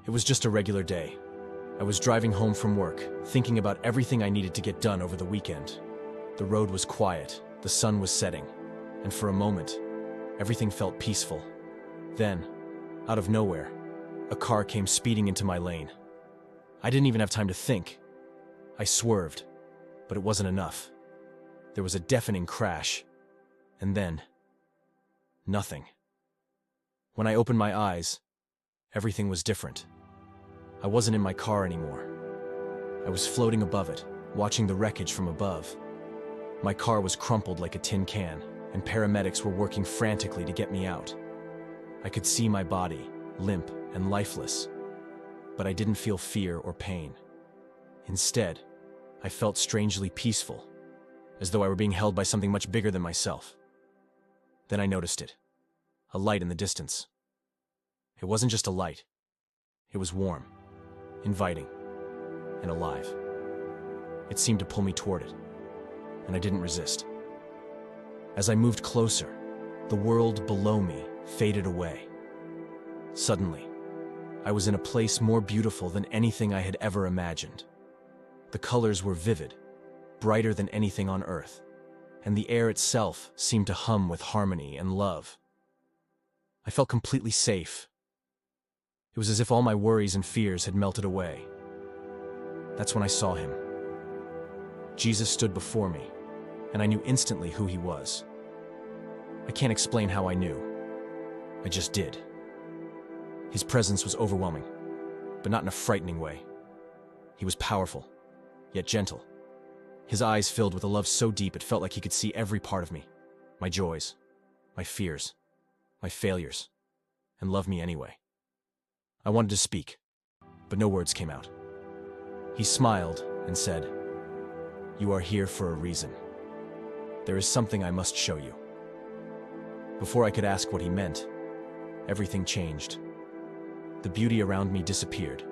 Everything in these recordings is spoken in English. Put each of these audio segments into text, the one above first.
It was just a regular day. I was driving home from work, thinking about everything I needed to get done over the weekend. The road was quiet, the sun was setting, and for a moment, everything felt peaceful. Then, out of nowhere, a car came speeding into my lane. I didn't even have time to think. I swerved, but it wasn't enough. There was a deafening crash, and then, nothing. When I opened my eyes, everything was different. I wasn't in my car anymore. I was floating above it, watching the wreckage from above. My car was crumpled like a tin can, and paramedics were working frantically to get me out. I could see my body, limp and lifeless, but I didn't feel fear or pain. Instead, I felt strangely peaceful, as though I were being held by something much bigger than myself. Then I noticed it, a light in the distance. It wasn't just a light. It was warm, inviting, and alive. It seemed to pull me toward it, and I didn't resist. As I moved closer, the world below me faded away. Suddenly, I was in a place more beautiful than anything I had ever imagined. The colors were vivid, brighter than anything on earth, and the air itself seemed to hum with harmony and love. I felt completely safe. It was as if all my worries and fears had melted away. That's when I saw him. Jesus stood before me, and I knew instantly who he was. I can't explain how I knew. I just did. His presence was overwhelming, but not in a frightening way. He was powerful, yet gentle. His eyes filled with a love so deep it felt like he could see every part of me, my joys, my fears, my failures, and love me anyway. I wanted to speak, but no words came out. He smiled and said, "You are here for a reason. There is something I must show you." Before I could ask what he meant, everything changed. The beauty around me disappeared,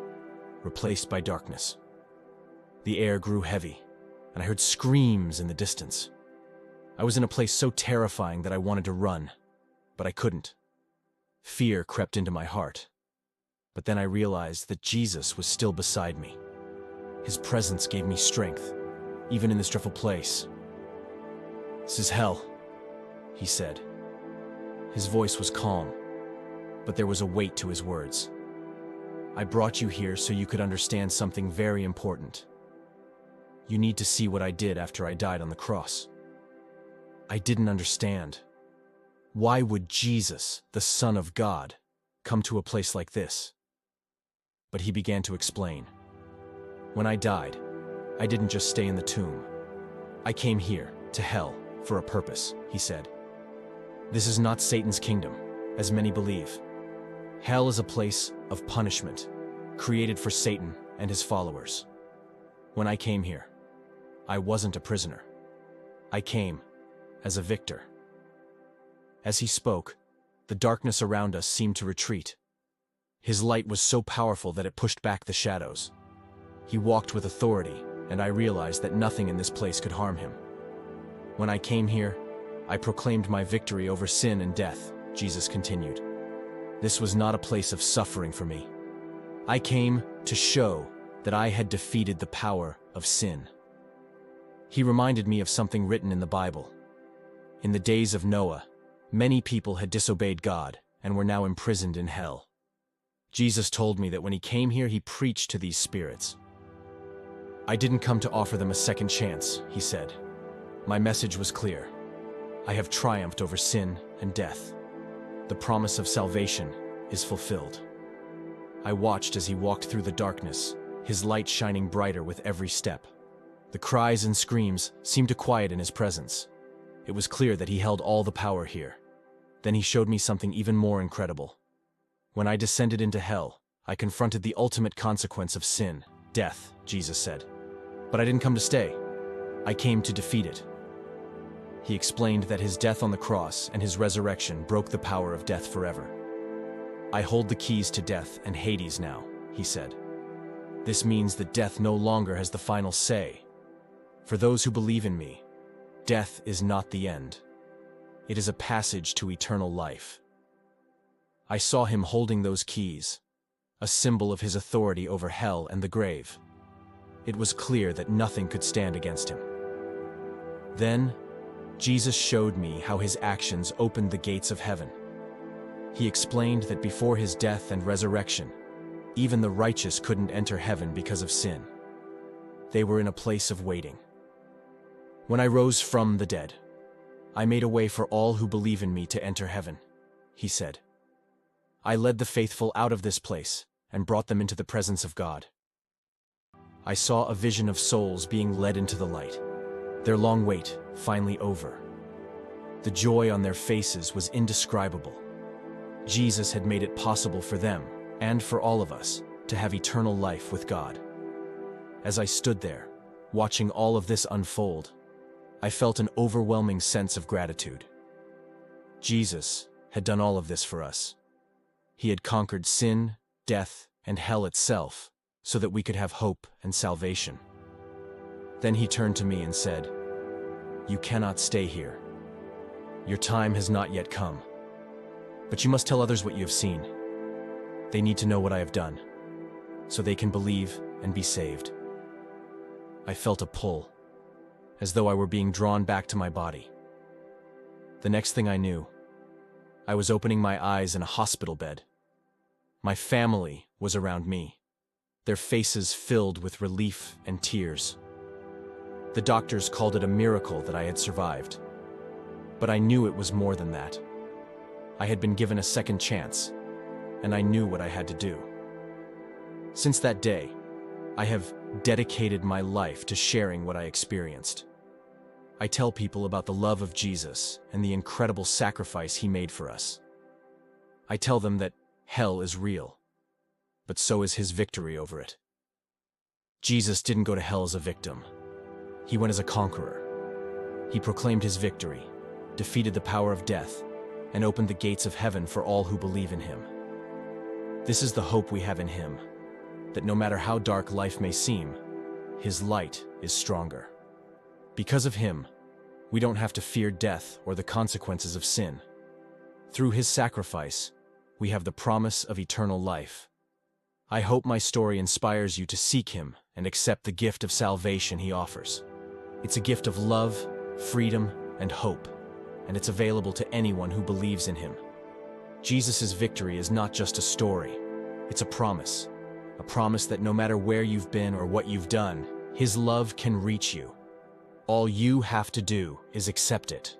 replaced by darkness. The air grew heavy, and I heard screams in the distance. I was in a place so terrifying that I wanted to run, but I couldn't. Fear crept into my heart. But then I realized that Jesus was still beside me. His presence gave me strength, even in this dreadful place. "This is hell," he said. His voice was calm, but there was a weight to his words. "I brought you here so you could understand something very important. You need to see what I did after I died on the cross." I didn't understand. Why would Jesus, the Son of God, come to a place like this? But he began to explain. "When I died, I didn't just stay in the tomb. I came here, to hell, for a purpose," he said. "This is not Satan's kingdom, as many believe. Hell is a place of punishment, created for Satan and his followers. When I came here, I wasn't a prisoner. I came as a victor." As he spoke, the darkness around us seemed to retreat. His light was so powerful that it pushed back the shadows. He walked with authority, and I realized that nothing in this place could harm him. "When I came here, I proclaimed my victory over sin and death," Jesus continued. "This was not a place of suffering for me. I came to show that I had defeated the power of sin." He reminded me of something written in the Bible. In the days of Noah, many people had disobeyed God and were now imprisoned in hell. Jesus told me that when he came here, he preached to these spirits. "I didn't come to offer them a second chance," he said. "My message was clear. I have triumphed over sin and death. The promise of salvation is fulfilled." I watched as he walked through the darkness, his light shining brighter with every step. The cries and screams seemed to quiet in his presence. It was clear that he held all the power here. Then he showed me something even more incredible. When I descended into hell, I confronted the ultimate consequence of sin, death, Jesus said. But I didn't come to stay. I came to defeat it. He explained that his death on the cross and his resurrection broke the power of death forever. "I hold the keys to death and Hades now," he said. "This means that death no longer has the final say. For those who believe in me, death is not the end. It is a passage to eternal life." I saw him holding those keys, a symbol of his authority over hell and the grave. It was clear that nothing could stand against him. Then, Jesus showed me how his actions opened the gates of heaven. He explained that before his death and resurrection, even the righteous couldn't enter heaven because of sin. They were in a place of waiting. When I rose from the dead, I made a way for all who believe in me to enter heaven, he said. I led the faithful out of this place and brought them into the presence of God. I saw a vision of souls being led into the light, their long wait finally over. The joy on their faces was indescribable. Jesus had made it possible for them, and for all of us, to have eternal life with God. As I stood there, watching all of this unfold, I felt an overwhelming sense of gratitude. Jesus had done all of this for us. He had conquered sin, death, and hell itself, so that we could have hope and salvation. Then he turned to me and said, "You cannot stay here. Your time has not yet come. But you must tell others what you have seen. They need to know what I have done, so they can believe and be saved." I felt a pull, as though I were being drawn back to my body. The next thing I knew, I was opening my eyes in a hospital bed. My family was around me, their faces filled with relief and tears. The doctors called it a miracle that I had survived, but I knew it was more than that. I had been given a second chance, and I knew what I had to do. Since that day, I have dedicated my life to sharing what I experienced. I tell people about the love of Jesus and the incredible sacrifice he made for us. I tell them that hell is real, but so is his victory over it. Jesus didn't go to hell as a victim. He went as a conqueror. He proclaimed his victory, defeated the power of death, and opened the gates of heaven for all who believe in him. This is the hope we have in him, that no matter how dark life may seem, his light is stronger. Because of him, we don't have to fear death or the consequences of sin. Through his sacrifice, we have the promise of eternal life. I hope my story inspires you to seek him and accept the gift of salvation he offers. It's a gift of love, freedom, and hope, and it's available to anyone who believes in him. Jesus' victory is not just a story, it's a promise that no matter where you've been or what you've done, his love can reach you. All you have to do is accept it.